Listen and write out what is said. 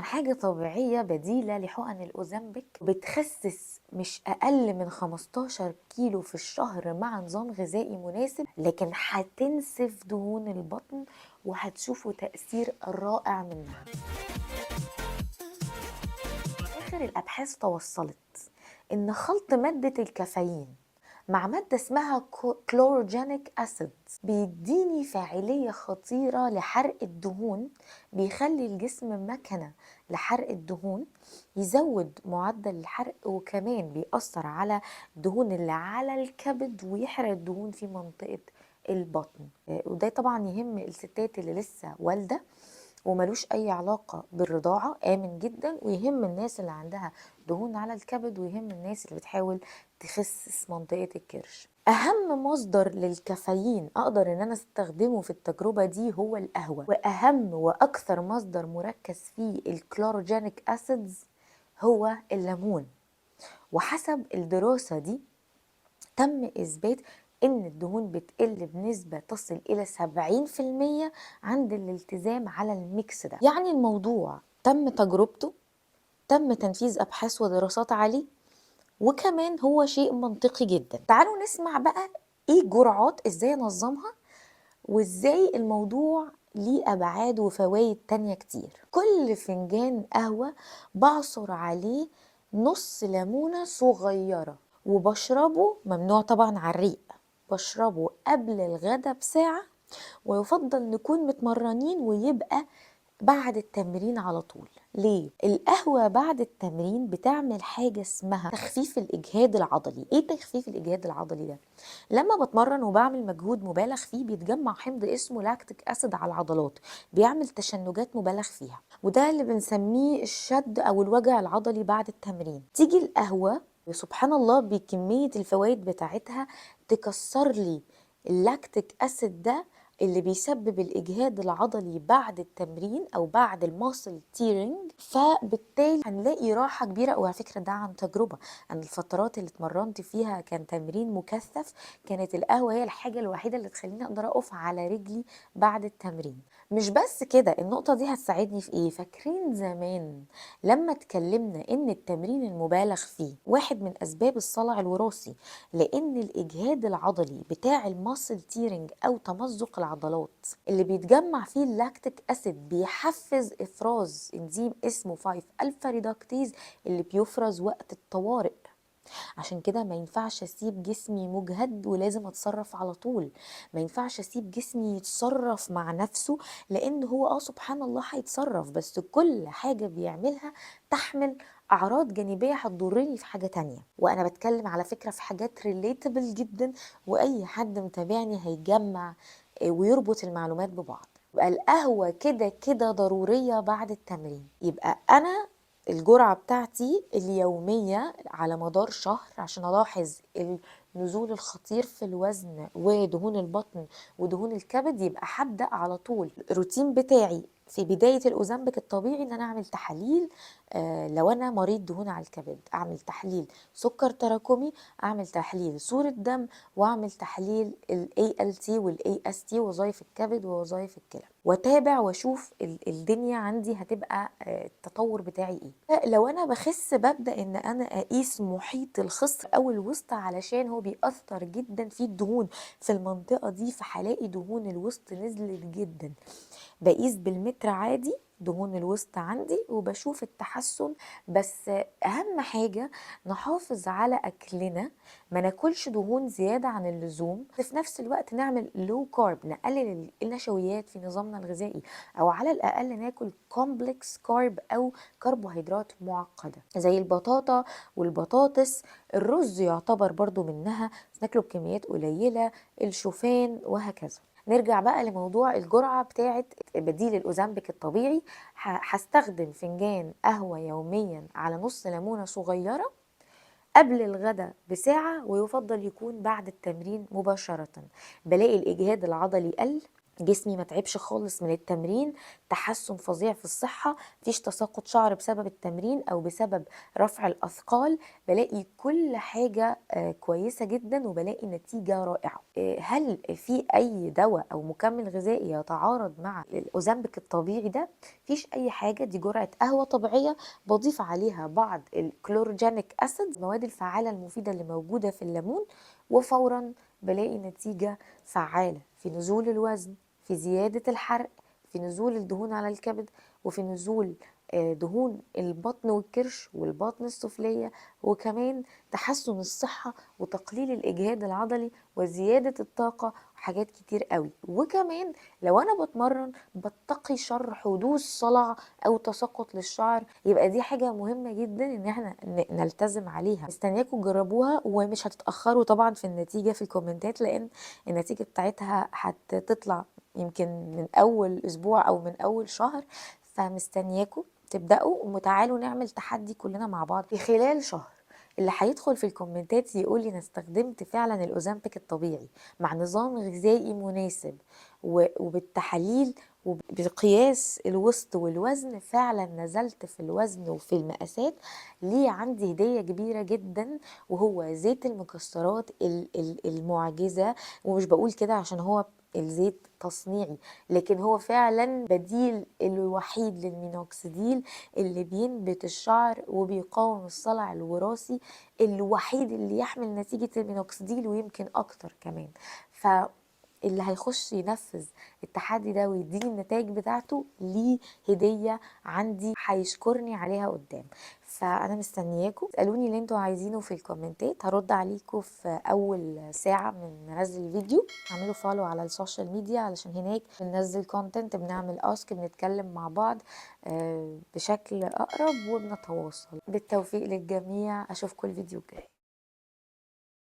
عن حاجة طبيعية بديلة لحقن الأوزمبيك بتخسس مش أقل من 15 كيلو في الشهر مع نظام غذائي مناسب، لكن هتنسف دهون البطن وهتشوفوا تأثير رائع منها. آخر الأبحاث توصلت إن خلط مادة الكافيين مع مادة اسمها كلوروجينيك أسيد بيديني فاعلية خطيرة لحرق الدهون، بيخلي الجسم مكنة لحرق الدهون، يزود معدل الحرق، وكمان بيأثر على الدهون اللي على الكبد ويحرق الدهون في منطقة البطن. وده طبعا يهم الستات اللي لسه والدة وملوش اي علاقة بالرضاعة، امن جدا، ويهم الناس اللي عندها دهون على الكبد، ويهم الناس اللي بتحاول تخسس منطقة الكرش. اهم مصدر للكافيين اقدر ان انا استخدمه في التجربة دي هو القهوة، واهم واكثر مصدر مركز فيه الكلوروجينيك اسيدز هو الليمون. وحسب الدراسة دي تم إثبات إن الدهون بتقل بنسبة تصل إلى 70% عند الالتزام على الميكس ده. يعني الموضوع تم تجربته، تم تنفيذ أبحاث ودراسات عليه، وكمان هو شيء منطقي جدا. تعالوا نسمع بقى إيه جرعات، إزاي نظمها، وإزاي الموضوع ليه أبعاد وفوائد تانية كتير. كل فنجان قهوة بعصر عليه نص ليمونة صغيرة، وبشربه، ممنوع طبعا على الريق، بشربه قبل الغدا بساعة، ويفضل نكون متمرنين ويبقى بعد التمرين على طول. ليه؟ القهوة بعد التمرين بتعمل حاجة اسمها تخفيف الإجهاد العضلي. ايه تخفيف الإجهاد العضلي ده؟ لما بتمرن وبعمل مجهود مبالغ فيه بيتجمع حمض اسمه لاكتيك أسيد على العضلات، بيعمل تشنجات مبالغ فيها، وده اللي بنسميه الشد أو الوجع العضلي بعد التمرين. تيجي القهوة سبحان الله بكمية الفوائد بتاعتها تكسر لي اللاكتيك أسيد ده اللي بيسبب الإجهاد العضلي بعد التمرين أو بعد الماسل تيرنج، فبالتالي هنلاقي راحة كبيرة. وعلى فكرة ده عن تجربة، أنا الفترات اللي اتمرنت فيها كان تمرين مكثف، كانت القهوة هي الحاجة الوحيدة اللي تخليني أقدر أقف على رجلي بعد التمرين. مش بس كده، النقطة دي هتساعدني في إيه؟ فاكرين زمان لما اتكلمنا إن التمرين المبالغ فيه واحد من أسباب الصلع الوراثي، لأن الإجهاد العضلي بتاع الماسل تيرنج أو تمزق العضلات اللي بيتجمع فيه اللاكتيك أسيد بيحفز إفراز إنزيم اسمه 5 ألفا ريدكتيز اللي بيفرز وقت الطوارئ. عشان كده ما ينفعش اسيب جسمي مجهد ولازم اتصرف على طول، ما ينفعش اسيب جسمي يتصرف مع نفسه، لان هو سبحان الله هيتصرف، بس كل حاجة بيعملها تحمل اعراض جانبية هتضرني في حاجة تانية. وانا بتكلم على فكرة في حاجات ريليتبل جدا، واي حد متابعني هيجمع ويربط المعلومات ببعض. يبقى القهوة كده كده ضرورية بعد التمرين. يبقى أنا الجرعة بتاعتي اليومية على مدار شهر عشان ألاحظ النزول الخطير في الوزن ودهون البطن ودهون الكبد، يبقى هبدأ على طول الروتين بتاعي في بداية الأوزمبيك الطبيعي إن أنا أعمل تحاليل. لو أنا مريض دهون على الكبد أعمل تحليل سكر تراكمي، أعمل تحليل صورة دم، وأعمل تحليل ال ALT وال AST وظائف الكبد ووظائف الكلى، واتابع واشوف الدنيا عندي هتبقى التطور بتاعي ايه. لو انا بخس ببدا ان انا اقيس محيط الخصر او الوسط، علشان هو بيأثر جدا في الدهون في المنطقه دي، فهلاقي دهون الوسط نزلت جدا. بقيس بالمتر عادي دهون الوسط عندي وبشوف التحسن. بس اهم حاجة نحافظ على اكلنا، ما ناكلش دهون زيادة عن اللزوم، في نفس الوقت نعمل لو كارب، نقلل النشويات في نظامنا الغذائي، او على الاقل ناكل كومبلكس كارب او كربوهيدرات معقدة زي البطاطا والبطاطس. الرز يعتبر برضو منها، بس ناكله بكميات قليلة، الشوفان وهكذا. نرجع بقى لموضوع الجرعة بتاعة بديل الأوزمبيك الطبيعي. هستخدم فنجان قهوة يوميا على نص ليمونة صغيرة قبل الغداء بساعة، ويفضل يكون بعد التمرين مباشرة. بلاقي الإجهاد العضلي قل، جسمي ما تعبش خالص من التمرين، تحسن فظيع في الصحة، مفيش تساقط شعر بسبب التمرين أو بسبب رفع الأثقال، بالاقي كل حاجة كويسة جدا وبلاقي نتيجة رائعة. هل في أي دواء أو مكمل غذائي يتعارض مع الأوزمبيك الطبيعي ده؟ مفيش أي حاجة، دي جرعة قهوة طبيعية بضيف عليها بعض الكلوروجينيك أسيد، المواد الفعالة المفيدة اللي موجودة في الليمون، وفورا بلاقي نتيجة فعالة في نزول الوزن، في زيادة الحرق، في نزول الدهون على الكبد، وفي نزول دهون البطن والكرش والبطن السفلية، وكمان تحسن الصحة وتقليل الإجهاد العضلي وزيادة الطاقة وحاجات كتير قوي. وكمان لو أنا بتمرن بتقي شر حدوث صلع أو تساقط للشعر، يبقى دي حاجة مهمة جدا إن احنا نلتزم عليها. مستنياكم تجربوها ومش هتتأخروا طبعا في النتيجة في الكومنتات، لأن النتيجة بتاعتها هتطلع يمكن من اول اسبوع او من اول شهر. فمستنياكم تبداوا وتعالوا نعمل تحدي كلنا مع بعض في خلال شهر. اللي هيدخل في الكومنتات يقول لي انا استخدمت فعلا الاوزامبيك الطبيعي مع نظام غذائي مناسب وبالتحاليل وبقياس الوسط والوزن فعلا نزلت في الوزن وفي المقاسات، ليه عندي هدية كبيرة جدا، وهو زيت المكسرات المعجزة. ومش بقول كده عشان هو الزيت تصنيعي، لكن هو فعلا بديل الوحيد للمينوكسيديل اللي بينبت الشعر وبيقاوم الصلع الوراثي، الوحيد اللي يحمل نتيجة المينوكسيديل ويمكن اكتر كمان. اللي هيخش ينفذ التحدي ده ويديني النتائج بتاعته ليه هدية عندي هيشكرني عليها قدام. فانا مستنياكم اسالوني اللي انتوا عايزينه في الكومنتات، هرد عليكم في اول ساعة من ننزل الفيديو. اعملوا فولو على السوشيال ميديا علشان هناك بننزل كونتنت، بنعمل اسك، بنتكلم مع بعض بشكل اقرب وبنتواصل. بالتوفيق للجميع، اشوفكم الفيديو الجاي.